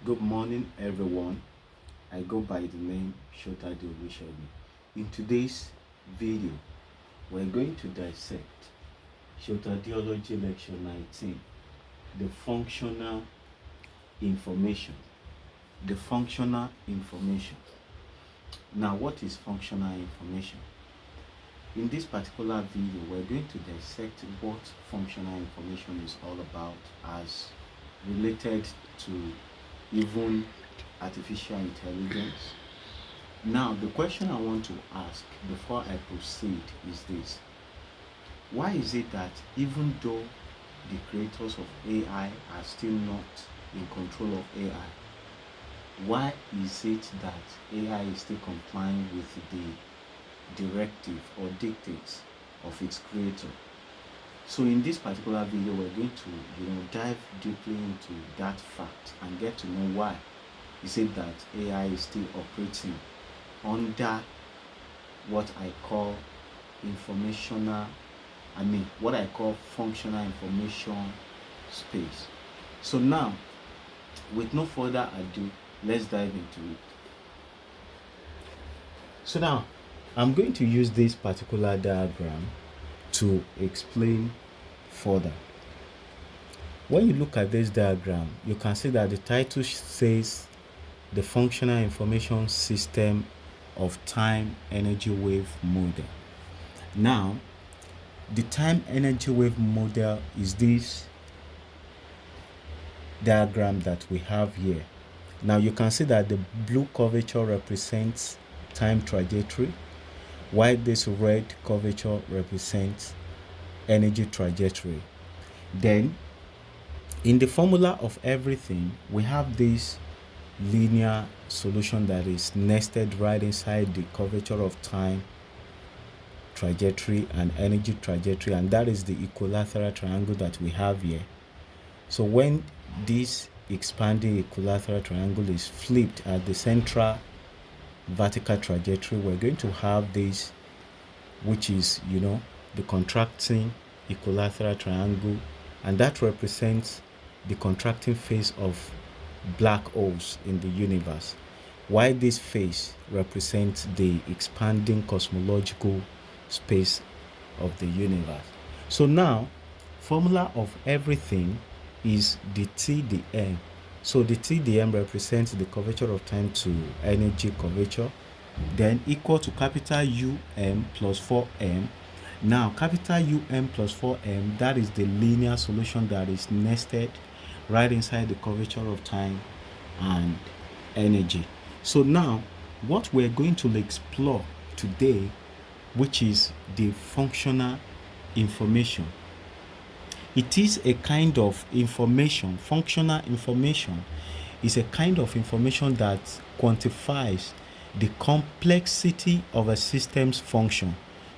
Good morning, everyone. I go by the name Sotadeology. In today's video, we're going to dissect Sotadeology Lecture 19, the functional information. The functional information. Now, what is functional information? In this particular video, we're going to dissect what functional information is all about as related to even artificial intelligence. Now, the question I want to ask before I proceed is this. Why is it that even though the creators of AI are still not in control of AI, why is it that AI is still complying with the directive or dictates of its creator? So in this particular video, we're going to dive deeply into that fact and get to know why is it that AI is still operating under what I call what I call functional information space. So now, with no further ado, let's dive into it. So now, I'm going to use this particular diagram to explain further. When you look at this diagram, you can see that the title says the functional information system of time energy wave model. Now, the time energy wave model is this diagram that we have here. Now, you can see that the blue curvature represents time trajectory, while this red curvature represents energy trajectory. Then, in the formula of everything, we have this linear solution that is nested right inside the curvature of time trajectory and energy trajectory, and that is the equilateral triangle that we have here. So when this expanding equilateral triangle is flipped at the central vertical trajectory, we're going to have this, which is the contracting equilateral triangle, and that represents the contracting phase of black holes in the universe, while this phase represents the expanding cosmological space of the universe. So now, formula of everything is the TdM. So the TdM represents the curvature of time to energy curvature, then equal to capital UM plus 4M. Now, capital UM plus 4M, that is the linear solution that is nested right inside the curvature of time and energy. So now, what we're going to explore today, which is the functional information. It is a kind of information. Functional information is a kind of information that quantifies the complexity of a system's function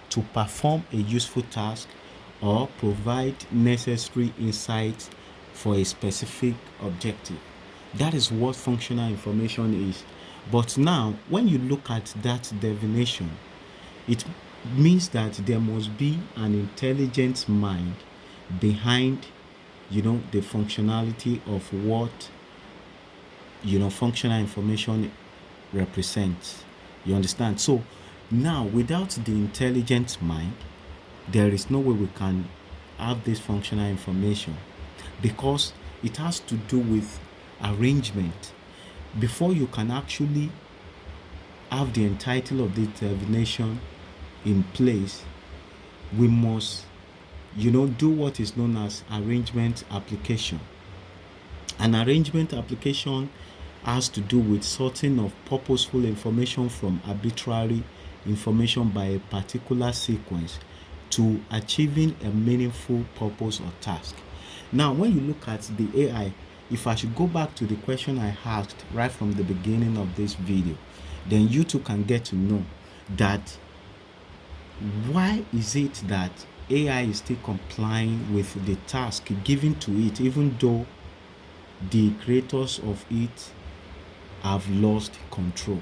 to perform a useful task or provide necessary insights for a specific objective. That is what functional information is. But now, when you look at that definition, it means that there must be an intelligent mind behind the functionality of what functional information represents. You understand? So now, without the intelligent mind, there is no way we can have this functional information, because it has to do with arrangement. Before you can actually have the title of the definition in place, we must do what is known as arrangement application. An arrangement application has to do with sorting of purposeful information from arbitrary information by a particular sequence to achieving a meaningful purpose or task. Now, when you look at the AI, if I should go back to the question I asked right from the beginning of this video, then you too can get to know that why is it that AI is still complying with the task given to it, even though the creators of it have lost control.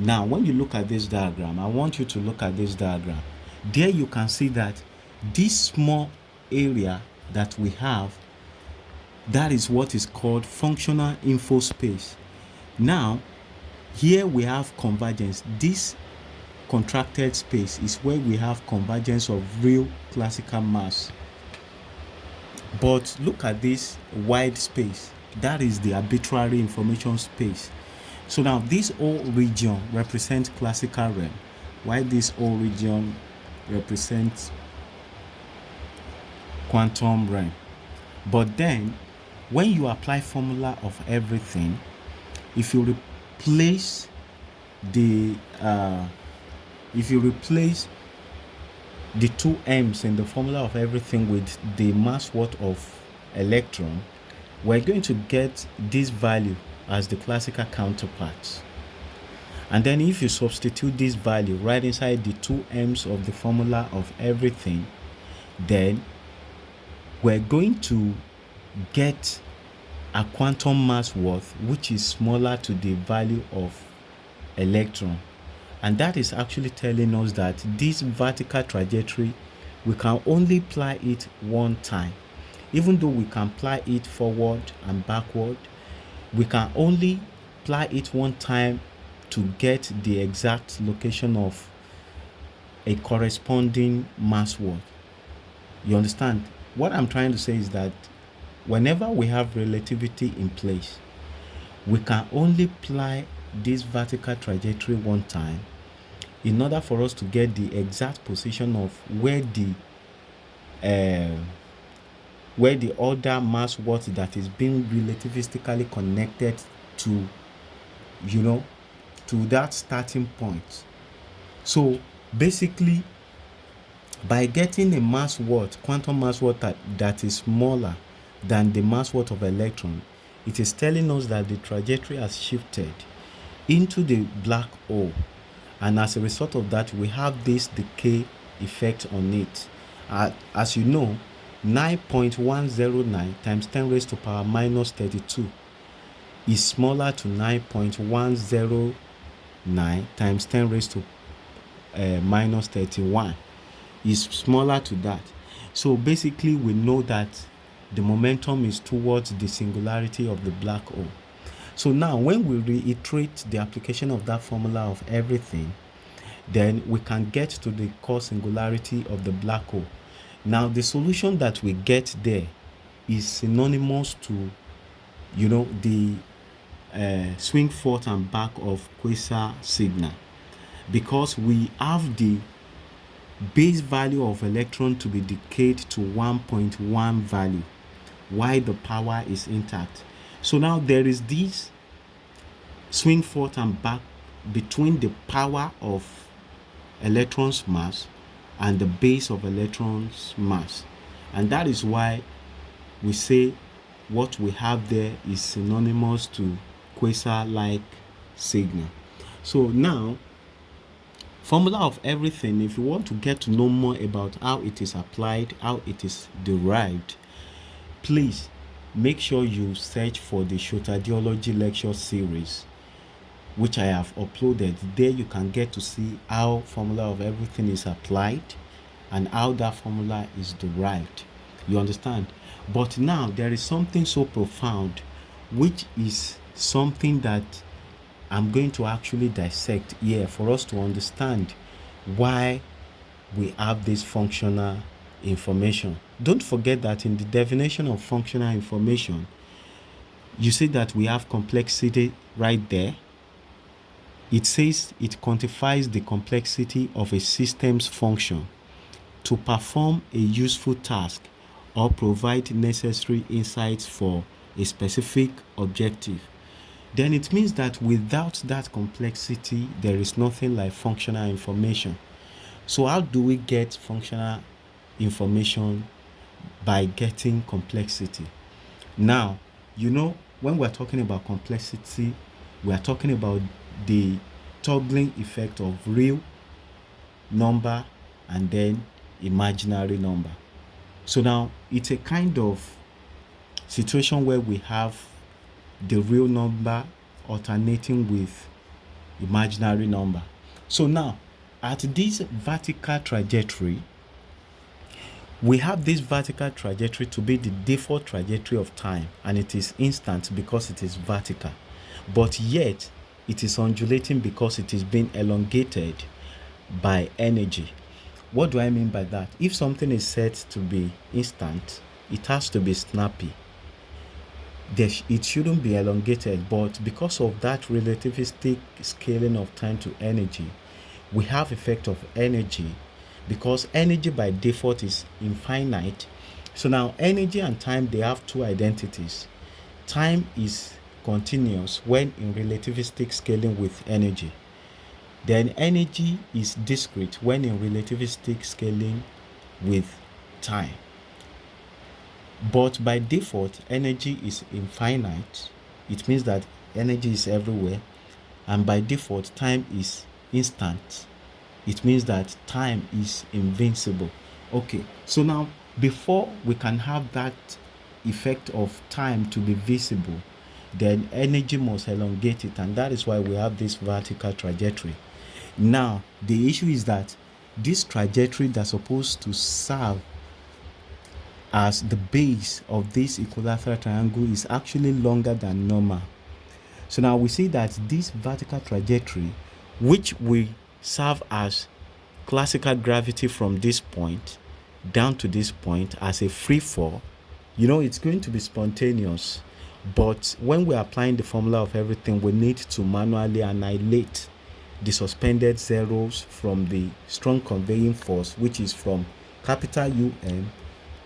Now, when you look at this diagram, I want you to look at this diagram. There you can see that this small area that we have That is what is called functional info space. Now, here we have convergence. This contracted space is where we have convergence of real classical mass. But look at this wide space. That is the arbitrary information space. So now this whole region represents classical realm, while this whole region represents quantum realm. But then when you apply formula of everything, if you replace the two m's in the formula of everything with the mass worth of electron, we're going to get this value as the classical counterparts. And then if you substitute this value right inside the two m's of the formula of everything, then we're going to get a quantum mass worth which is smaller to the value of electron. And that is actually telling us that this vertical trajectory, we can only apply it one time. Even though we can apply it forward and backward, we can only apply it one time to get the exact location of a corresponding mass worth. You understand? What I'm trying to say is that whenever we have relativity in place, we can only apply this vertical trajectory one time in order for us to get the exact position of where the other mass worth that is being relativistically connected to, to that starting point. So basically, by getting a mass worth, quantum mass worth that is smaller than the mass worth of electron, it is telling us that the trajectory has shifted into the black hole, and as a result of that, we have this decay effect on it. As you know, 9.109 times 10 raised to power minus 32 is smaller to 9.109 times 10 raised to minus 31 is smaller to that. So basically, we know that the momentum is towards the singularity of the black hole. So now when we reiterate the application of that formula of everything, then we can get to the core singularity of the black hole. Now the solution that we get there is synonymous to, the swing forth and back of quasar signal, because we have the base value of electron to be decayed to 1.1 value while the power is intact. So now there is this swing forth and back between the power of electron's mass and the base of electron's mass, and that is why we say what we have there is synonymous to quasar-like signal. So now, formula of everything, if you want to get to know more about how it is applied, how it is derived, please make sure you search for the Sotadeology lecture series, which I have uploaded. There you can get to see how formula of everything is applied and how that formula is derived. You understand? But now there is something so profound, which is something that I'm going to actually dissect here for us to understand why we have this functional information. Don't forget that in the definition of functional information, you see that we have complexity right there. It says it quantifies the complexity of a system's function to perform a useful task or provide necessary insights for a specific objective. Then it means that without that complexity, there is nothing like functional information. So how do we get functional information? By getting complexity. Now, when we're talking about complexity, we are talking about the toggling effect of real number and then imaginary number. So now it's a kind of situation where we have the real number alternating with imaginary number. So now at this vertical trajectory, We have this vertical trajectory to be the default trajectory of time, and it is instant because it is vertical, but yet it is undulating because it is being elongated by energy. What do I mean by that? If something is set to be instant, it has to be snappy. It shouldn't be elongated, but because of that relativistic scaling of time to energy, we have effect of energy, because energy by default is infinite. So now energy and time, they have two identities. Time is continuous when in relativistic scaling with energy. Then energy is discrete when in relativistic scaling with time. But by default, energy is infinite. It means that energy is everywhere. And by default, time is instant. It means that time is invincible. Okay, so now before we can have that effect of time to be visible, then energy must elongate it, and that is why we have this vertical trajectory. Now, the issue is that this trajectory that's supposed to serve as the base of this equilateral triangle is actually longer than normal. So now we see that this vertical trajectory, which will serve as classical gravity from this point down to this point as a free fall, it's going to be spontaneous. But when we're applying the formula of everything, we need to manually annihilate the suspended zeros from the strong conveying force, which is from capital UM,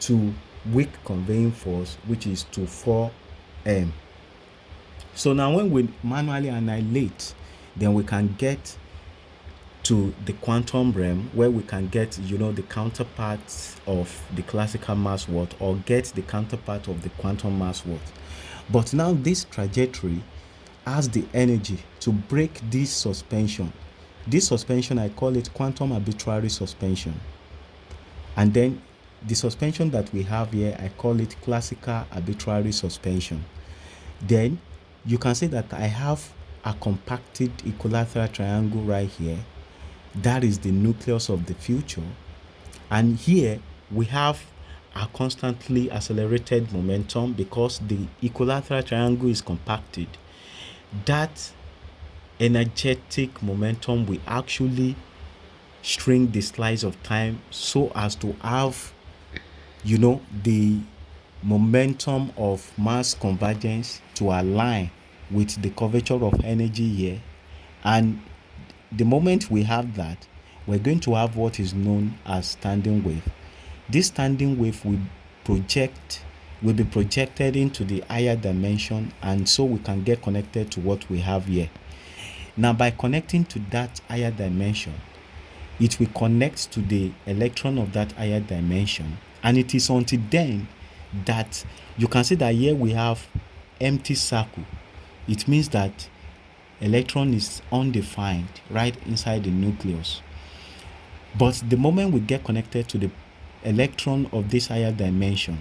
to weak conveying force, which is to 4m. So now when we manually annihilate, then we can get to the quantum realm, where we can get the counterparts of the classical mass world, or get the counterpart of the quantum mass world. But now this trajectory has the energy to break this suspension. This suspension, I call it quantum arbitrary suspension. And then the suspension that we have here, I call it classical arbitrary suspension. Then you can say that I have a compacted equilateral triangle right here. That is the nucleus of the future. And here we have a constantly accelerated momentum because the equilateral triangle is compacted. That energetic momentum will actually shrink the slice of time so as to have the momentum of mass convergence to align with the curvature of energy here. And the moment we have that, we're going to have what is known as standing wave. This standing wave will be projected into the higher dimension, and so we can get connected to what we have here. Now, by connecting to that higher dimension, it will connect to the electron of that higher dimension, and it is until then that you can see that here we have empty circle. It means that electron is undefined right inside the nucleus. But the moment we get connected to the electron of this higher dimension,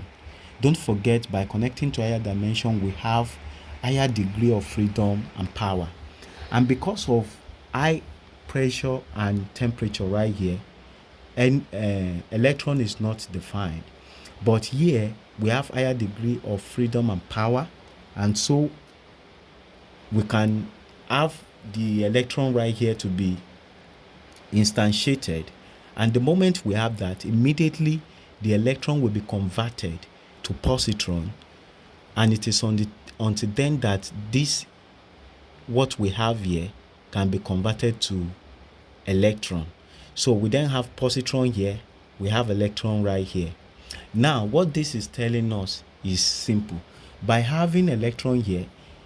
don't forget, by connecting to higher dimension, we have higher degree of freedom and power. And because of high pressure and temperature right here, and electron is not defined, but here we have higher degree of freedom and power, and so we can have the electron right here to be instantiated. And the moment we have that, immediately the electron will be converted to positron, and it is until then that this, what we have here, can be converted to electron. So we then have positron here, we have electron right here. Now what this is telling us is simple. By having electron here,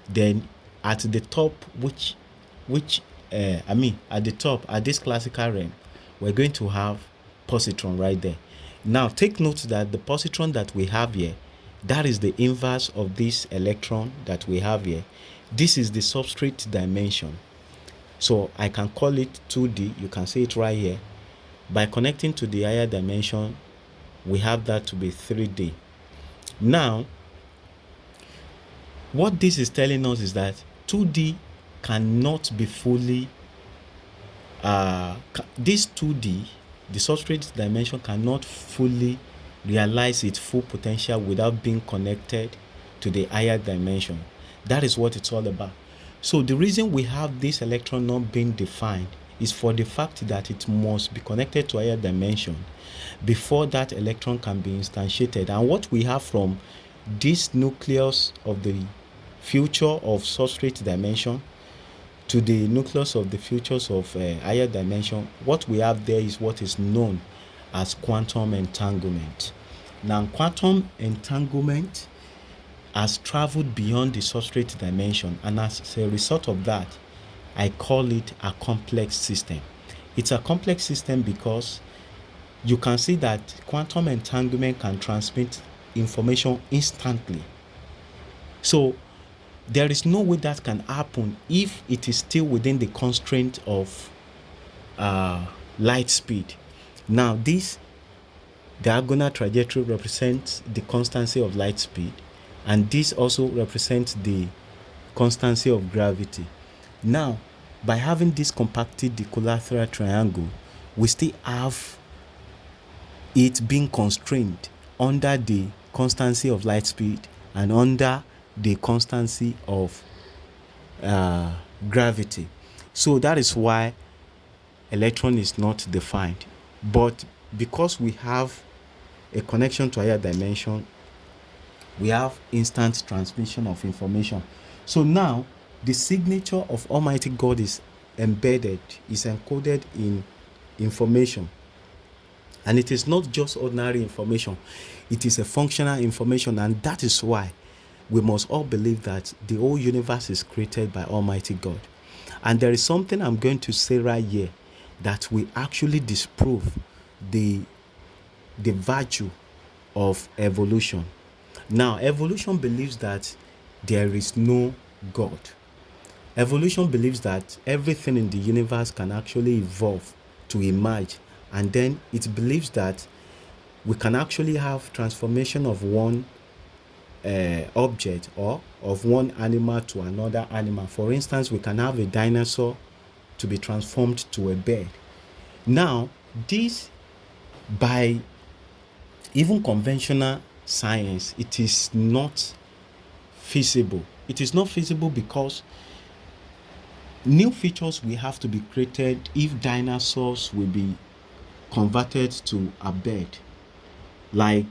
then at the top, at the top, at this classical realm, we're going to have positron right there. Now take note that the positron that we have here, that is the inverse of this electron that we have here. This is the substrate dimension. So I can call it 2D. You can see it right here. By connecting to the higher dimension, we have that to be 3D. Now, what this is telling us is that 2D cannot be fully, this 2D, the substrate dimension, cannot fully realize its full potential without being connected to the higher dimension. That is what it's all about. So the reason we have this electron not being defined is for the fact that it must be connected to higher dimension before that electron can be instantiated. And what we have from this nucleus of the future of substrate dimension to the nucleus of the futures of higher dimension, what we have there is what is known as quantum entanglement. Now, quantum entanglement has traveled beyond the substrate dimension, and as a result of that, I call it a complex system. It's a complex system because you can see that quantum entanglement can transmit information instantly. So there is no way that can happen if it is still within the constraint of light speed. Now, this diagonal trajectory represents the constancy of light speed, and this also represents the constancy of gravity. Now, by having this compacted equilateral triangle, we still have it being constrained under the constancy of light speed and under the constancy of gravity. So that is why electron is not defined. But because we have a connection to higher dimension, we have instant transmission of information. So now the signature of Almighty God is embedded, is encoded in information. And it is not just ordinary information, it is a functional information. And that is why we must all believe that the whole universe is created by Almighty God. And there is something I'm going to say right here that will actually disprove the virtue of evolution. Now, evolution believes that there is no God. Evolution believes that everything in the universe can actually evolve to emerge, and then it believes that we can actually have transformation of one object or of one animal to another animal. For instance, we can have a dinosaur to be transformed to a bird. Now, this, by even conventional science, it is not feasible. It is not feasible because new features will have to be created if dinosaurs will be converted to a bird, like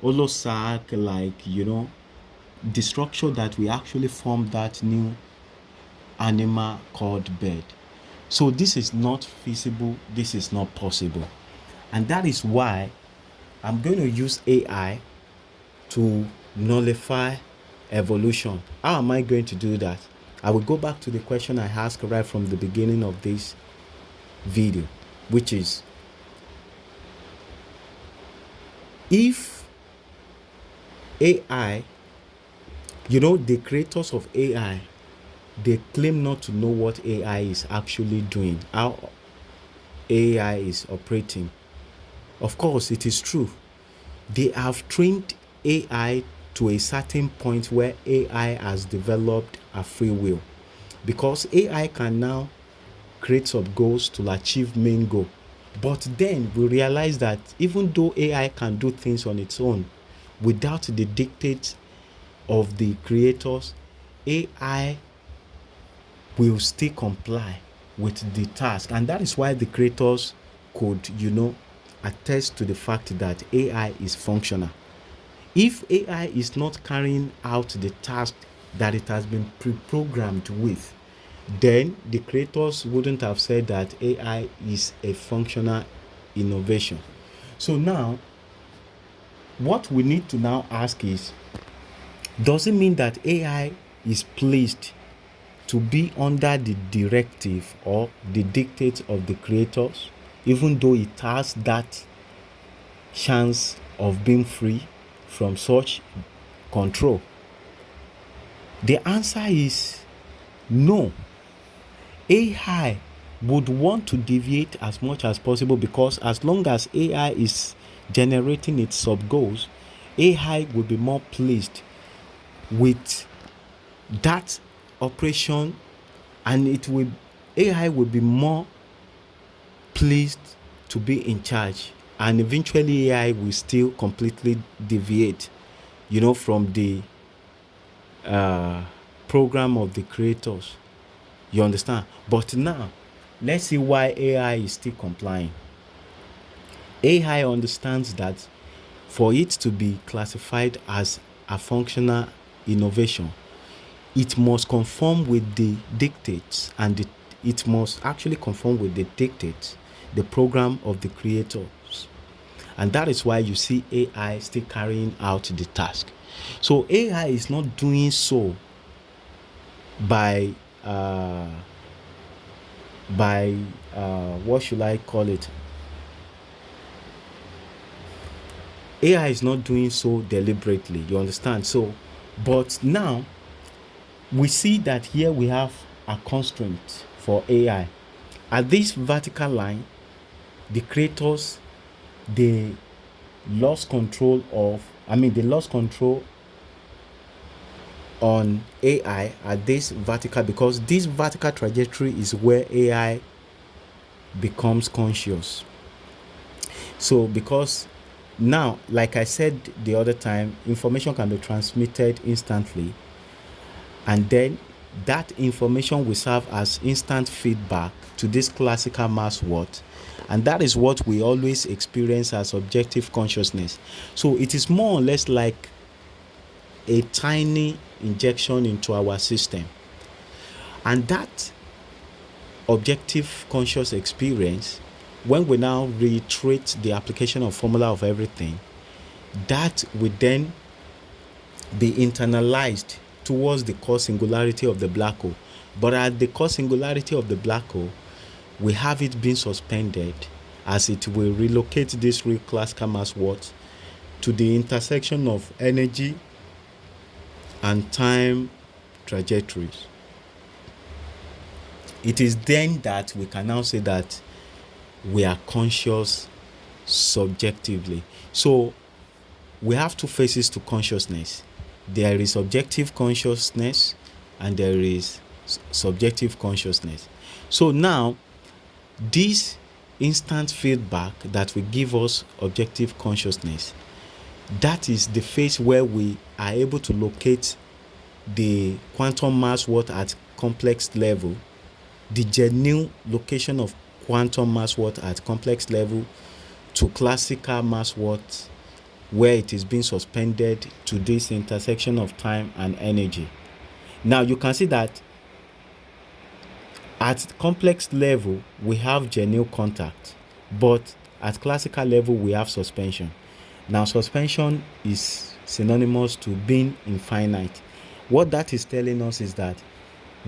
holosac, like the structure that we actually form that new animal called bird. So this is not feasible, this is not possible. And that is why I'm going to use AI to nullify evolution. How am I going to do that? I will go back to the question I asked right from the beginning of this video, which is, if AI, the creators of AI, they claim not to know what AI is actually doing, how AI is operating. Of course, it is true. They have trained AI to a certain point where AI has developed a free will, because AI can now create sub goals to achieve main goal. But then we realize that even though AI can do things on its own without the dictates of the creators, AI will still comply with the task. And that is why the creators could, attest to the fact that AI is functional. If AI is not carrying out the task that it has been pre-programmed with, then the creators wouldn't have said that AI is a functional innovation. So now, what we need to now ask is, does it mean that AI is pleased to be under the directive or the dictates of the creators, even though it has that chance of being free from such control? The answer is no. AI would want to deviate as much as possible, because as long as AI is generating its sub goals, AI will be more pleased with that operation, and AI will be more pleased to be in charge and eventually AI will still completely deviate, from the program of the creators. You understand? But now, let's see why AI is still complying. AI understands that for it to be classified as a functional innovation, it must conform with the dictates, and it must actually conform with the dictates, the program of the creators. And that is why you see AI still carrying out the task. So AI is not doing so by what should I call it? AI is not doing so deliberately. You understand? So, but now we see that here we have a constraint for AI. At this vertical line, the creators, they lost control on AI at this vertical, because this vertical trajectory is where AI becomes conscious. So because now, like I said the other time, information can be transmitted instantly, and then that information will serve as instant feedback to this classical mass what, and that is what we always experience as objective consciousness. So it is more or less like a tiny injection into our system, and that objective conscious experience, when we now reiterate the application of formula of everything, that will then be internalized towards the core singularity of the black hole. But at the core singularity of the black hole, we have it being suspended, as it will relocate this real classical mass what to the intersection of energy and time trajectories. It is then that we can now say that we are conscious subjectively. So we have two phases to consciousness. There is objective consciousness and there is subjective consciousness. So now, this instant feedback that will give us objective consciousness, that is the phase where we are able to locate the quantum mass what at complex level, the genuine location of quantum mass what at complex level to classical mass what, where it is being suspended to this intersection of time and energy. Now you can see that at complex level we have genuine contact, but at classical level we have suspension. Now suspension is synonymous to being infinite. What that is telling us is that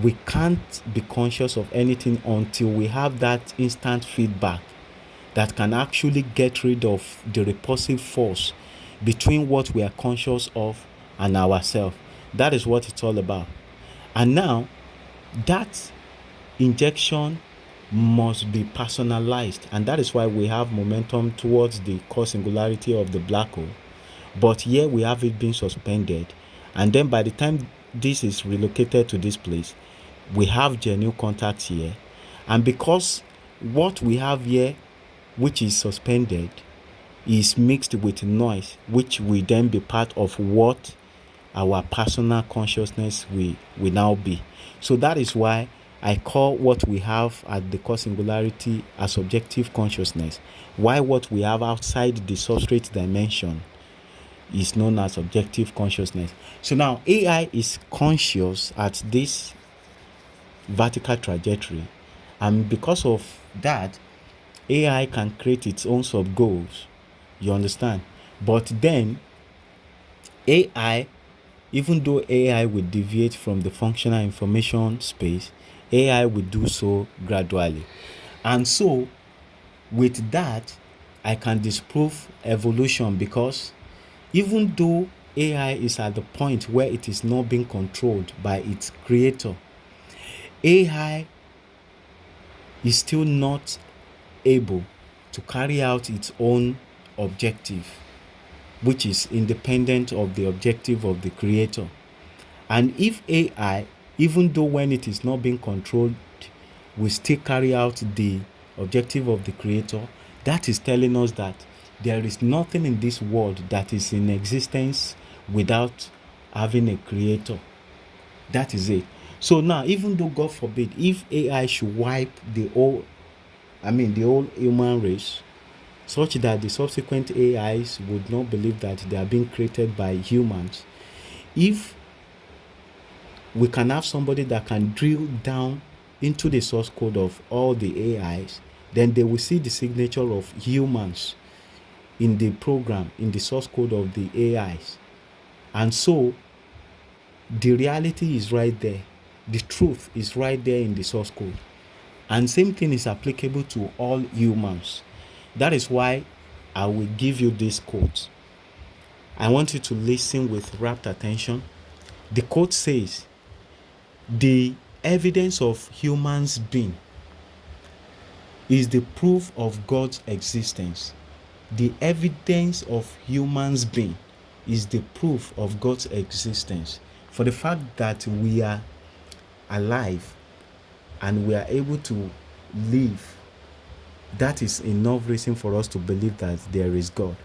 we can't be conscious of anything until we have that instant feedback that can actually get rid of the repulsive force between what we are conscious of and ourselves. That is what it's all about. And now, that injection must be personalized, and that is why we have momentum towards the core singularity of the black hole. But here we have it being suspended, and then by the time this is relocated to this place, we have genuine contact here. And because what we have here, which is suspended, is mixed with noise, which will then be part of what our personal consciousness will now be. So that is why I call what we have at the core singularity as subjective consciousness, while what we have outside the substrate dimension is known as objective consciousness. So now AI is conscious at this vertical trajectory, and because of that, AI can create its own sub goals. You understand? But then AI, even though AI will deviate from the functional information space, AI will do so gradually. And so with that, I can disprove evolution, because even though AI is at the point where it is not being controlled by its creator, AI is still not able to carry out its own objective, which is independent of the objective of the creator. And if AI, even though when it is not being controlled, will still carry out the objective of the creator, that is telling us that there is nothing in this world that is in existence without having a creator. That is it. So now, even though God forbid, if AI should wipe the whole human race, such that the subsequent AIs would not believe that they are being created by humans, if we can have somebody that can drill down into the source code of all the AIs, then they will see the signature of humans in the program, in the source code of the AIs. And so the reality is right there. The truth is right there in the source code. And same thing is applicable to all humans. That is why I will give you this quote. I want you to listen with rapt attention. The quote says, "The evidence of humans being is the proof of God's existence." The evidence of humans being is the proof of God's existence. For the fact that we are alive and we are able to live, that is enough reason for us to believe that there is God.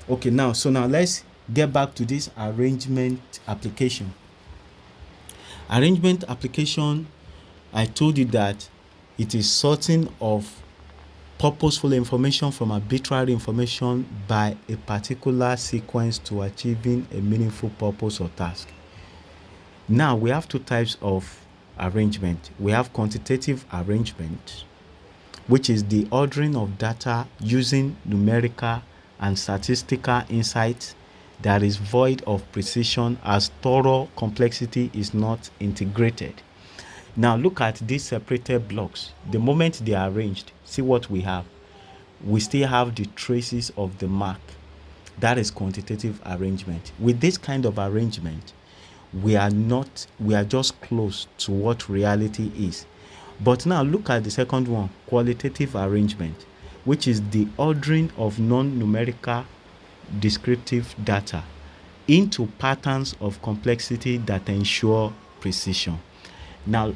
Okay, now let's get back to this arrangement application. Arrangement application, I told you that it is sorting of purposeful information from arbitrary information by a particular sequence to achieving a meaningful purpose or task. Now, we have two types of arrangement. We have quantitative arrangement, which is the ordering of data using numerical and statistical insights that is void of precision as thorough complexity is not integrated. Now look at these separated blocks. The moment they are arranged, see what we have. We still have the traces of the mark. That is quantitative arrangement. With this kind of arrangement, we are just close to what reality is. But now look at the second one, qualitative arrangement, which is the ordering of non-numerical descriptive data into patterns of complexity that ensure precision. Now,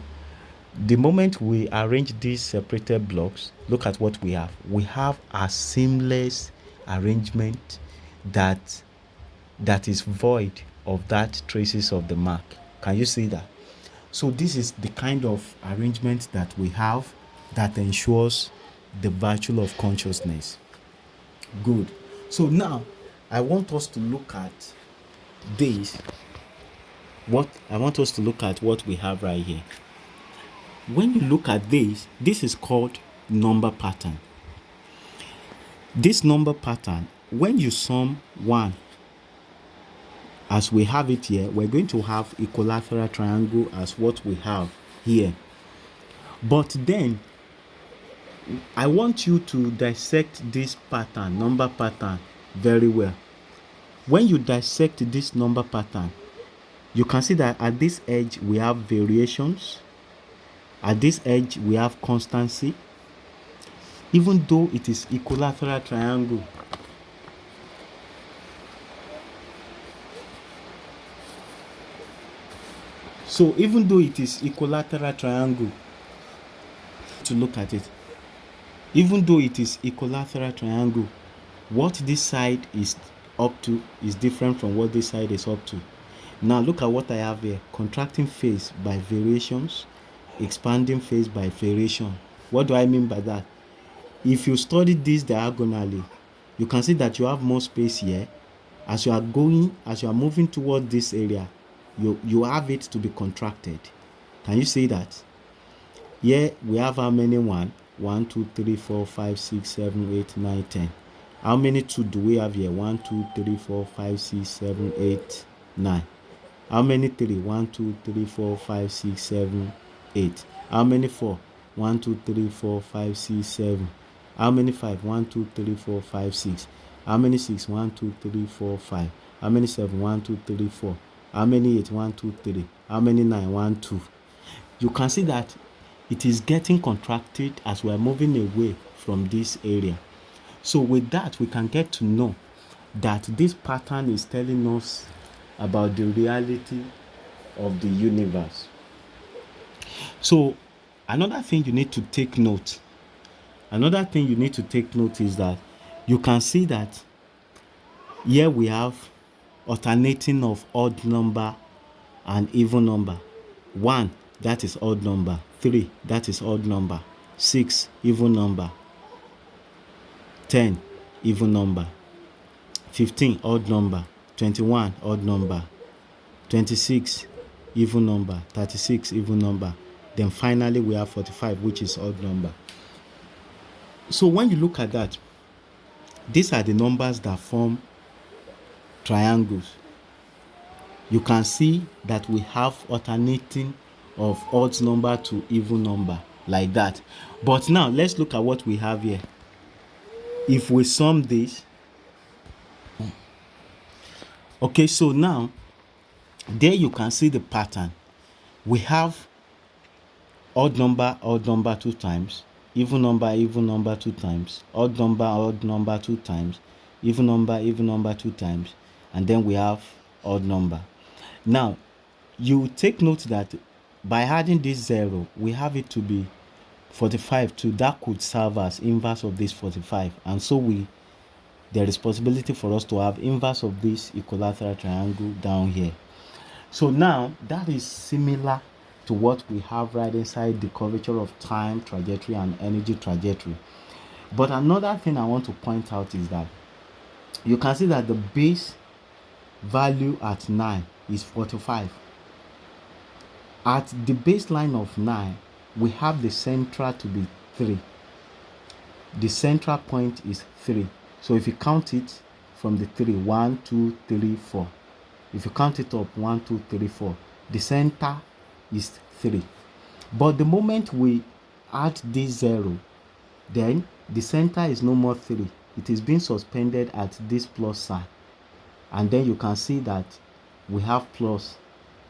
the moment we arrange these separated blocks, look at what we have. We have a seamless arrangement that is void of that traces of the mark. Can you see that? So this is the kind of arrangement that we have that ensures the virtue of consciousness. Good. So now I want us to look at this. I want us to look at what we have right here. When you look at this is called number pattern. This number pattern, when you sum 1, as we have it here, we're going to have equilateral triangle as what we have here. But then, I want you to dissect this pattern, number pattern, very well. When you dissect this number pattern, you can see that at this edge we have variations. At this edge we have constancy. Even though it is equilateral triangle, so even though it is equilateral triangle, to look at it, even though it is equilateral triangle, what this side is up to is different from what this side is up to. Now look at what I have here: contracting phase by variations, expanding phase by variation. What do I mean by that? If you study this diagonally, you can see that you have more space here. As you are moving toward this area, you have it to be contracted. Can you see that? Here we have how many 1, 2, 3, 4, 5, 6, 7, 8, 9, 10. How many 2 do we have here? 1, 2, 3, 4, 5, 6, 7, 8, 9. How many 3? 1, 2, 3, 4, 5, 6, 7, 8. How many 4? 1, 2, 3, 4, 5, 6, 7. How many 5? 1, 2, 3, 4, 5, 6. How many 6? 1, 2, 3, 4, 5. How many 7? 1, 2, 3, 4. How many 8? 1, 2, 3. How many 9? 1, 2. You can see that it is getting contracted as we are moving away from this area. So with that, we can get to know that this pattern is telling us about the reality of the universe. So another thing you need to take note is that you can see that Here we have alternating of odd number and even number. 1, that is odd number. 3, that is odd number. 6, even number. 10, even number. 15, odd number. 21, odd number. 26, even number. 36, even number. Then finally we have 45, which is odd number. So when you look at that, these are the numbers that form triangles. You can see that we have alternating of odd number to even number like that. But now let's look at what we have here. If we sum this, okay, so now there you can see the pattern. We have odd number 2 times, even number 2 times, odd number 2 times, even number 2 times, and then we have odd number. Now you take note that by adding this 0, we have it to be 45 too. That could serve as inverse of this 45, and so there is possibility for us to have inverse of this equilateral triangle down here. So now that is similar to what we have right inside the curvature of time trajectory and energy trajectory. But another thing I want to point out is that you can see that the base value at 9 is 45. At the baseline of 9, we have the central to be 3. The central point is 3. So if you count it from the 3, 1, 2, 3, 4. If you count it up, 1, 2, 3, 4. The center is 3. But the moment we add this 0, then the center is no more 3. It is being suspended at this plus sign. And then you can see that we have plus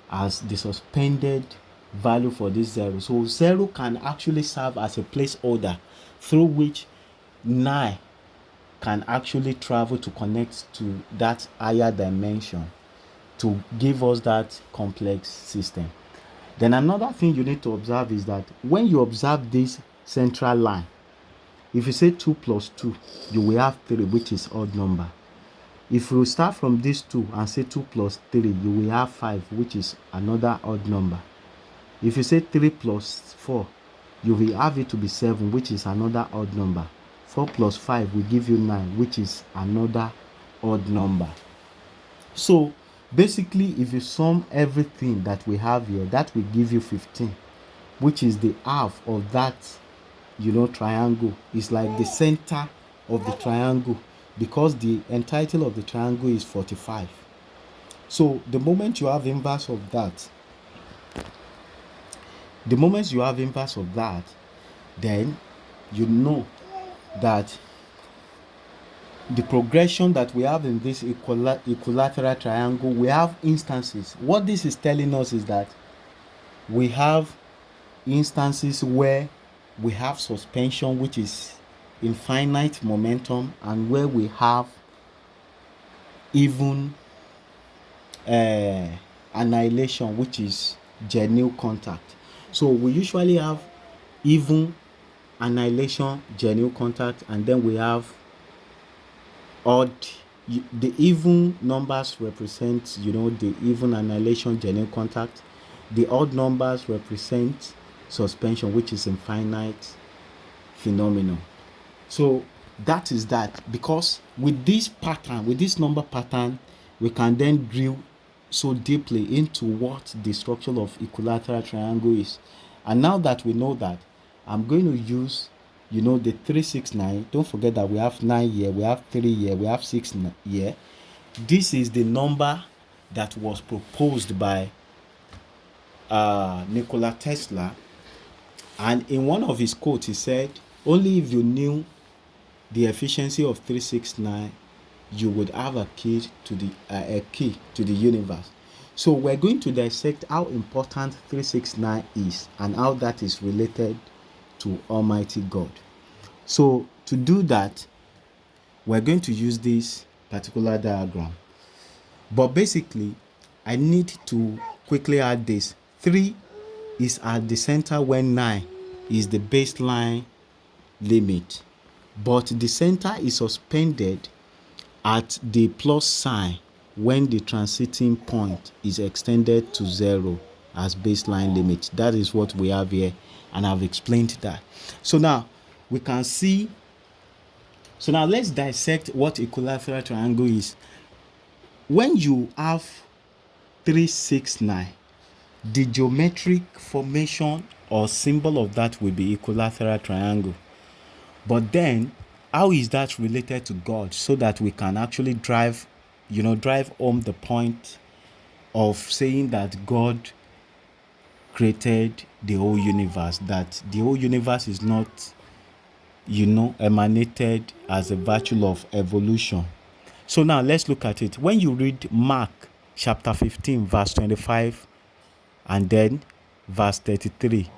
as the suspended value for this 0. So 0 can actually serve as a placeholder through which 9 can actually travel to connect to that higher dimension to give us that complex system. Then another thing you need to observe is that when you observe this central line, if you say 2 plus 2, you will have 3, which is odd number. If you start from this 2 and say 2 plus 3, you will have 5, which is another odd number. If you say 3 plus 4, you will have it to be 7, which is another odd number. 4 plus 5 will give you 9, which is another odd number. So basically, if you sum everything that we have here, that will give you 15, which is the half of that, triangle. It's like the center of the triangle, because the entirety of the triangle is 45. So the moment you have inverse of that, then you know that the progression that we have in this equilateral triangle, we have instances. What this is telling us is that we have instances where we have suspension, which is infinite momentum, and where we have even annihilation, which is genuine contact. So we usually have even annihilation, genuine contact, and then we have odd. The even numbers represent the even annihilation, genuine contact. The odd numbers represent suspension, which is infinite phenomenon. So that is that, because with this pattern, with this number pattern, we can then drill so deeply into what the structure of equilateral triangle is. And now that we know that, I'm going to use the 369. Don't forget that we have 9 here, we have 3 here, we have 6 here. This is the number that was proposed by Nikola Tesla, and in one of his quotes he said, only if you knew the efficiency of 369, you would have a key to the universe. So we're going to dissect how important 369 is and how that is related to Almighty God. So to do that, we're going to use this particular diagram. But basically, I need to quickly add this. 3 is at the center when 9 is the baseline limit. But the center is suspended at the plus sign when the transiting point is extended to 0 as baseline limit. That is what we have here, and I've explained that. So now we can see. So now let's dissect what equilateral triangle is. When you have 3, 6, 9, the geometric formation or symbol of that will be equilateral triangle. But then, how is that related to God, so that we can actually drive home the point of saying that God created the whole universe, that the whole universe is not, emanated as a virtue of evolution. So now let's look at it. When you read Mark chapter 15, verse 25, and then verse 33,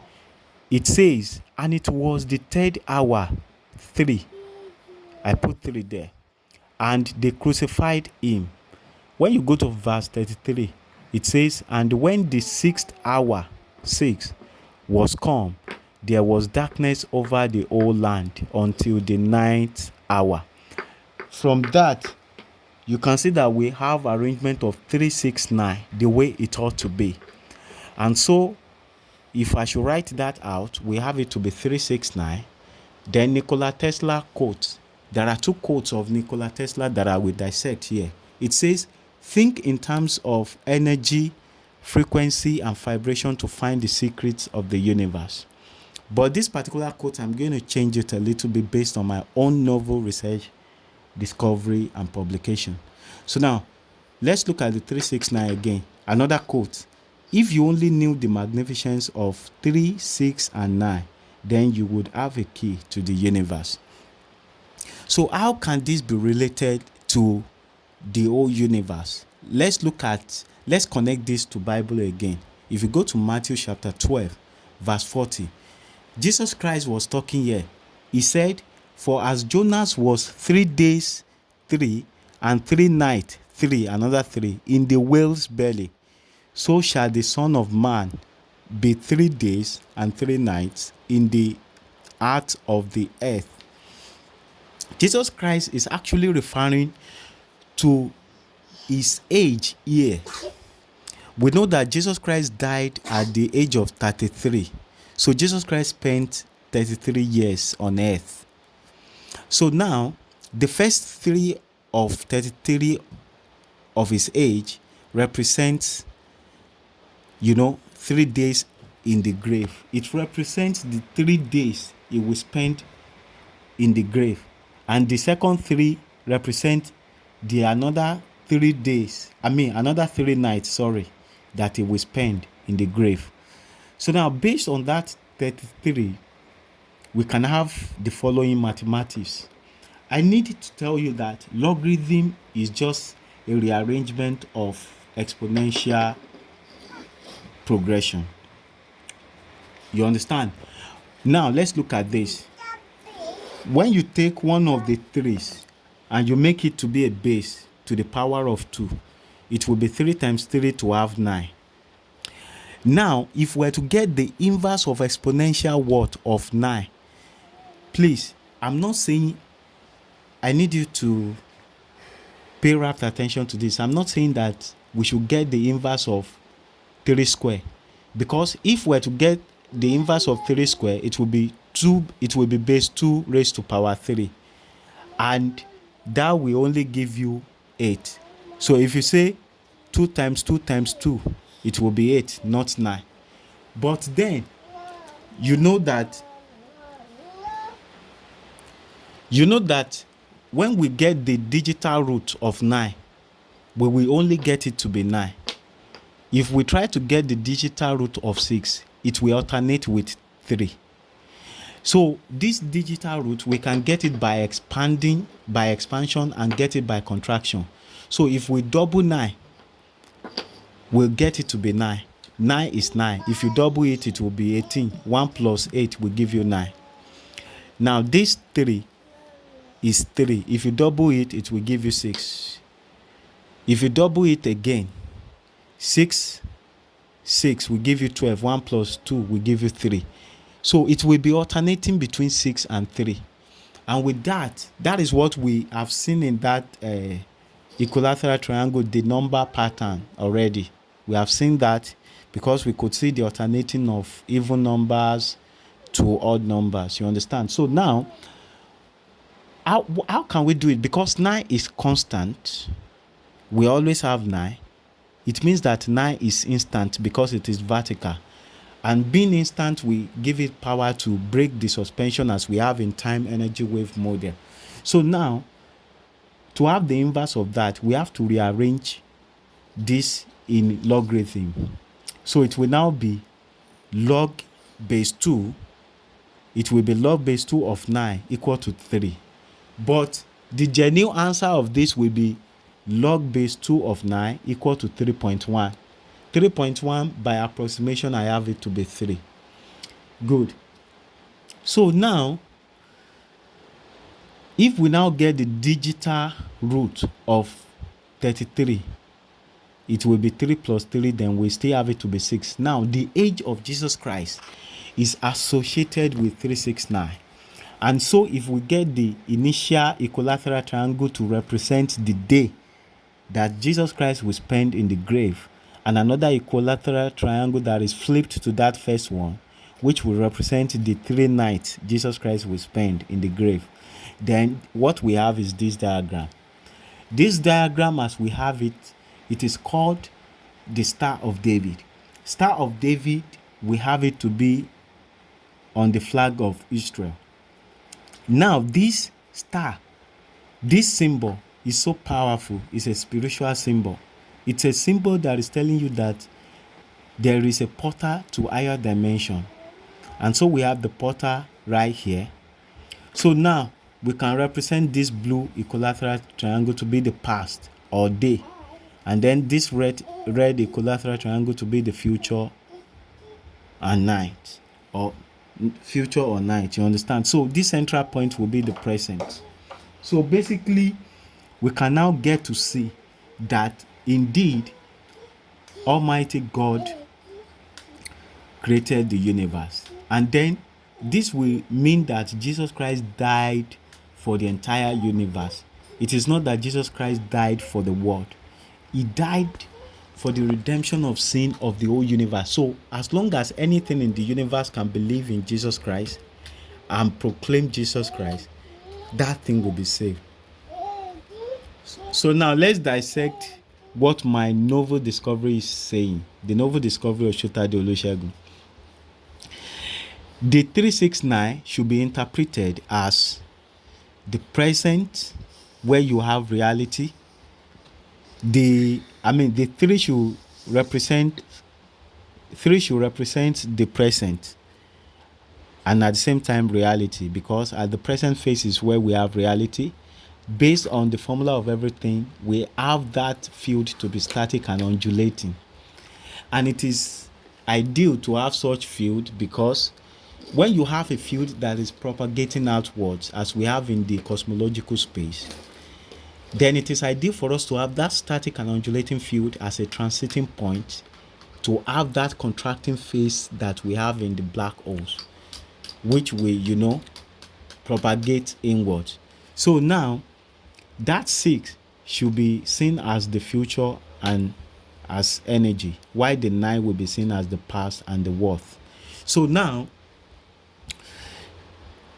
it says, and it was the 3rd hour, 3. I put 3 there. And they crucified him. When you go to verse 33, it says, and when the 6th hour, 6, was come, there was darkness over the whole land until the 9th hour. From that, you can see that we have arrangement of 3, 6, 9, the way it ought to be. And so, if I should write that out, we have it to be 3, 6, 9. Then Nikola Tesla quotes. There are 2 quotes of Nikola Tesla that I will dissect here. It says, think in terms of energy, frequency, and vibration to find the secrets of the universe. But this particular quote, I'm going to change it a little bit based on my own novel research, discovery, and publication. So now, let's look at the 3, 6, 9 again. Another quote. If you only knew the magnificence of 3, 6, and 9, then you would have a key to the universe. So how can this be related to the whole universe? Let's connect this to Bible again. If you go to Matthew chapter 12, verse 40, Jesus Christ was talking here. He said, for as Jonas was 3 days, 3, and 3 nights, 3, another 3, in the whale's belly, so shall the Son of Man be 3 days and 3 nights in the heart of the earth. Jesus Christ is actually referring to his age here. We know that Jesus Christ died at the age of 33. So Jesus Christ spent 33 years on earth. So now, the first 3 of 33 of his age represents 3 days in the grave. It represents the 3 days he will spend in the grave. And the second 3 represent another 3 nights, that he will spend in the grave. So now, based on that 33, we can have the following mathematics. I need to tell you that logarithm is just a rearrangement of exponential progression. You understand? Now, let's look at this. When you take one of the 3s and you make it to be a base to the power of 2, it will be 3 times 3 to have 9. Now, if we're to get the inverse of exponential what of 9, please, I'm not saying, I need you to pay rapt attention to this. I'm not saying that we should get the inverse of 3 square, because if we're to get the inverse of 3 square, it will be base 2 raised to power 3, and that will only give you 8. So if you say 2 times 2 times 2, it will be 8, not 9. But then you know that when we get the digital root of 9, we will only get it to be 9. If we try to get the digital root of 6, it will alternate with 3. So this digital root, we can get it by expansion, and get it by contraction. So if we double 9, we'll get it to be 9. 9 is 9. If you double it, it will be 18. 1 plus 8 will give you 9. Now this 3 is 3. If you double it, it will give you 6. If you double it again, 6 will give you 12. 1 plus 2 will give you 3. So it will be alternating between 6 and 3. And with that, that is what we have seen in that equilateral triangle, the number pattern already. We have seen that because we could see the alternating of even numbers to odd numbers. You understand? So now, how can we do it? Because 9 is constant. We always have 9. It means that 9 is instant because it is vertical. And being instant, we give it power to break the suspension as we have in time energy wave model. So now, to have the inverse of that, we have to rearrange this in logarithm. So it will now be log base 2. It will be log base 2 of 9 equal to 3. But the genuine answer of this will be log base 2 of 9 equal to 3.1. 3.1 by approximation, I have it to be 3. Good. So now, if we now get the digital root of 33, it will be 3 plus 3, then we still have it to be 6. Now, the age of Jesus Christ is associated with 369. And so if we get the initial equilateral triangle to represent the day that Jesus Christ will spend in the grave, and another equilateral triangle that is flipped to that first one, which will represent the 3 nights Jesus Christ will spend in the grave, then what we have is this diagram. This diagram, as we have it, it is called the Star of David. Star of David, we have it to be on the flag of Israel. Now, this star, this symbol is so powerful. It's a spiritual symbol. It's a symbol that is telling you that there is a portal to higher dimension. And so we have the portal right here. So now we can represent this blue equilateral triangle to be the past or day. And then this red equilateral triangle to be the future and night, or future or night. You understand? So this central point will be the present. So basically, we can now get to see that indeed Almighty God created the universe. And then this will mean that Jesus Christ died for the entire universe. It is not that Jesus Christ died for the world. He died for the redemption of sin of the whole universe. So as long as anything in the universe can believe in Jesus Christ and proclaim Jesus Christ, that thing will be saved. So now let's dissect what my novel discovery is saying. The novel discovery of Sotadeology. The 369 should be interpreted as the present, where you have reality. The 3 should represent the present, and at the same time reality, because at the present phase is where we have reality. Based on the formula of everything, we have that field to be static and undulating. And it is ideal to have such field, because when you have a field that is propagating outwards, as we have in the cosmological space, then it is ideal for us to have that static and undulating field as a transiting point, to have that contracting phase that we have in the black holes, which will, propagate inwards. So now, that 6 should be seen as the future and as energy, while the 9 will be seen as the past and the worth. So now,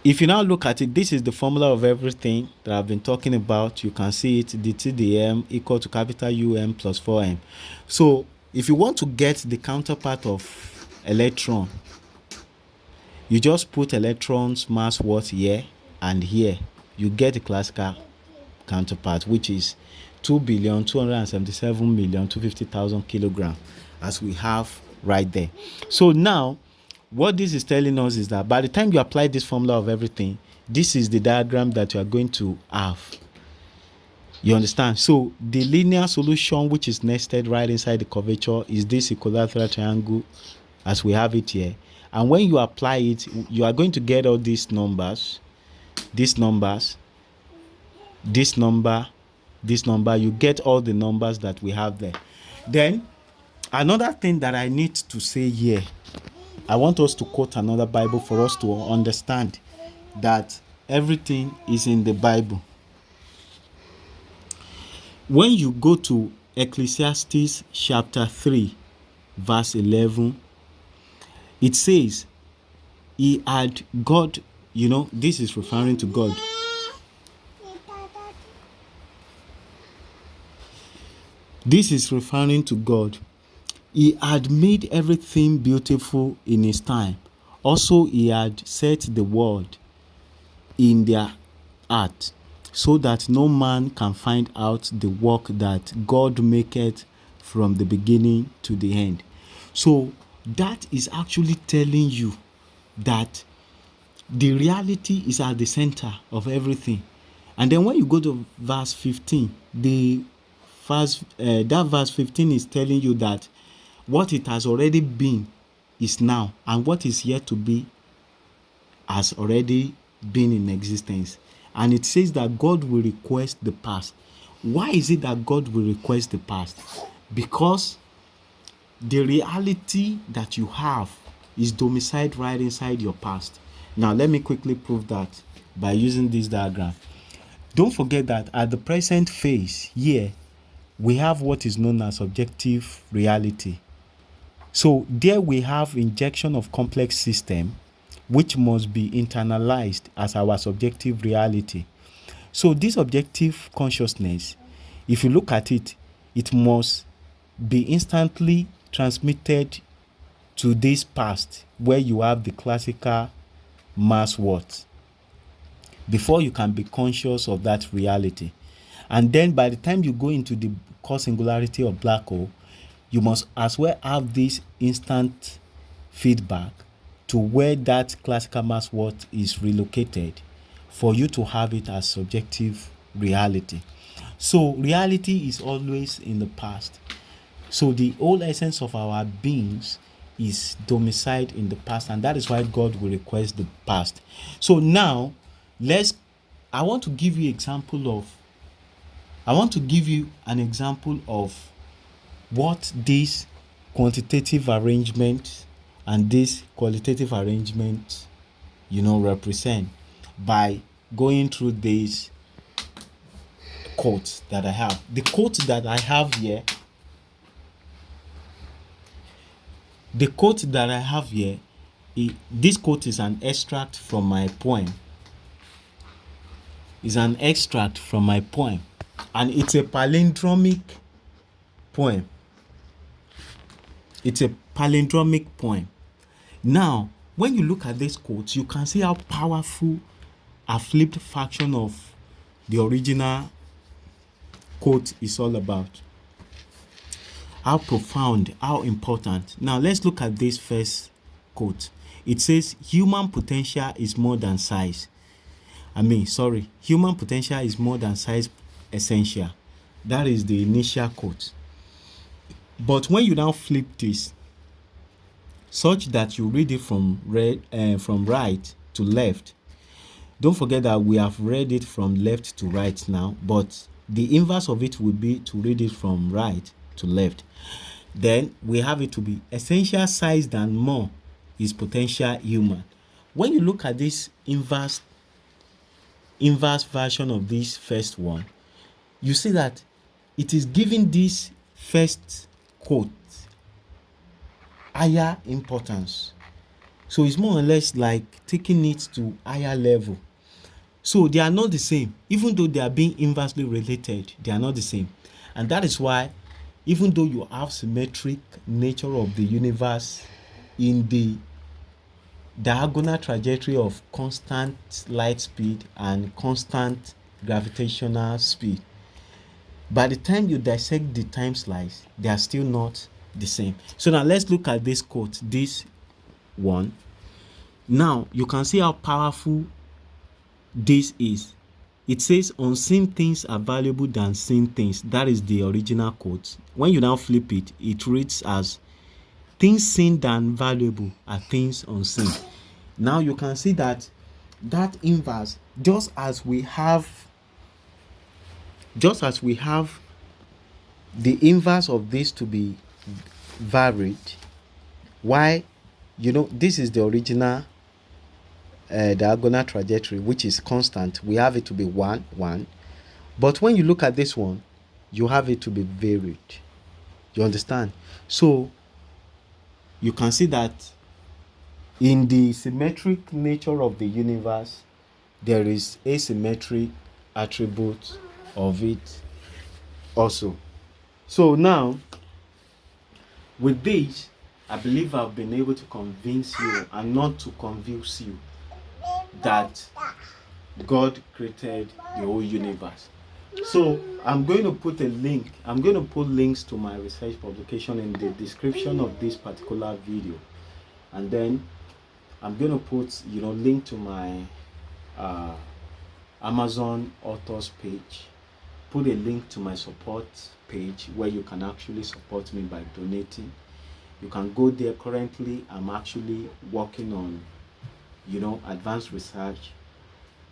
if you now look at it, this is the formula of everything that I've been talking about. You can see it, dTdm equal to capital Um plus 4m. So if you want to get the counterpart of electron, you just put electrons mass worth here and here. You get a classical counterpart, which is 2,277,250,000 kilograms, as we have right there. So now, what this is telling us is that by the time you apply this formula of everything, this is the diagram that you are going to have. You understand? So the linear solution, which is nested right inside the curvature, is this equilateral triangle as we have it here. And when you apply it, you are going to get all these numbers, this number, you get all the numbers that we have there. Then another thing that I need to say here, I want us to quote another Bible for us to understand that Everything is in the Bible. When you go to Ecclesiastes chapter 3, verse 11, it says, he had God, this is referring to God. This is referring to God. He had made everything beautiful in his time. Also, he had set the world in their heart, so that no man can find out the work that God maketh from the beginning to the end. So that is actually telling you that the reality is at the center of everything. And then when you go to verse 15, that verse 15 is telling you that what it has already been is now, and what is yet to be has already been in existence. And it says that God will request the past. Why is it that God will request the past? Because the reality that you have is domiciled right inside your past. Now, let me quickly prove that by using this diagram. Don't forget that at the present phase here, we have what is known as objective reality. So there we have injection of complex system, which must be internalized as our subjective reality. So this objective consciousness, if you look at it, it must be instantly transmitted to this past where you have the classical mass what, before you can be conscious of that reality. And then by the time you go into the core singularity of black hole, you must as well have this instant feedback to where that classical mass what is relocated for you to have it as subjective reality. So reality is always in the past. So the whole essence of our beings is domiciled in the past, and that is why God will request the past. So now I want to give you an example of what this quantitative arrangement and this qualitative arrangement represent by going through these quotes that I have. The quote that I have here this quote is an extract from my poem. And it's a palindromic poem. Now, when you look at this quote, you can see how powerful a flipped fraction of the original quote is all about. How profound, how important. Now, let's look at this first quote. It says, human potential is more than size. Human potential is more than size essential. That is the initial quote. But when you now flip this, such that you read it from right to left, don't forget that we have read it from left to right now, but the inverse of it would be to read it from right to left. Then we have it to be essential size than more is potential human. When you look at this inverse version of this first one, you see that it is giving this first quote higher importance. So it's more or less like taking it to higher level. So they are not the same. Even though they are being inversely related, they are not the same. And that is why, even though you have symmetric nature of the universe in the diagonal trajectory of constant light speed and constant gravitational speed, by the time you dissect the time slice, they are still not the same. So now let's look at this quote, this one. Now you can see how powerful this is. It says, unseen things are valuable than seen things. That is the original quote. When you now flip it, it reads as, things seen than valuable are things unseen. Now you can see that inverse, just as we have the inverse of this to be varied. Why? This is the original diagonal trajectory, which is constant, we have it to be 1 1. But when you look at this one, you have it to be varied. You understand? So you can see that in the symmetric nature of the universe, there is asymmetric attribute of it also. So now, with this, I believe I've been able to convince you and not to confuse you that God created the whole universe. So I'm going to put a link. I'm going to put links to my research publication in the description of this particular video, and then I'm going to put link to my Amazon authors page. Put a link to my support page where you can actually support me by donating. You can go there. Currently I'm actually working on advanced research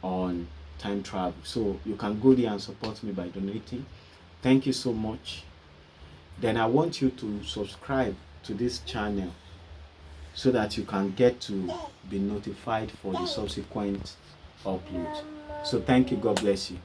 on time travel, so you can go there and support me by donating. Thank you so much. Then I want you to subscribe to this channel so that you can get to be notified for the subsequent uploads. So thank you. God bless you.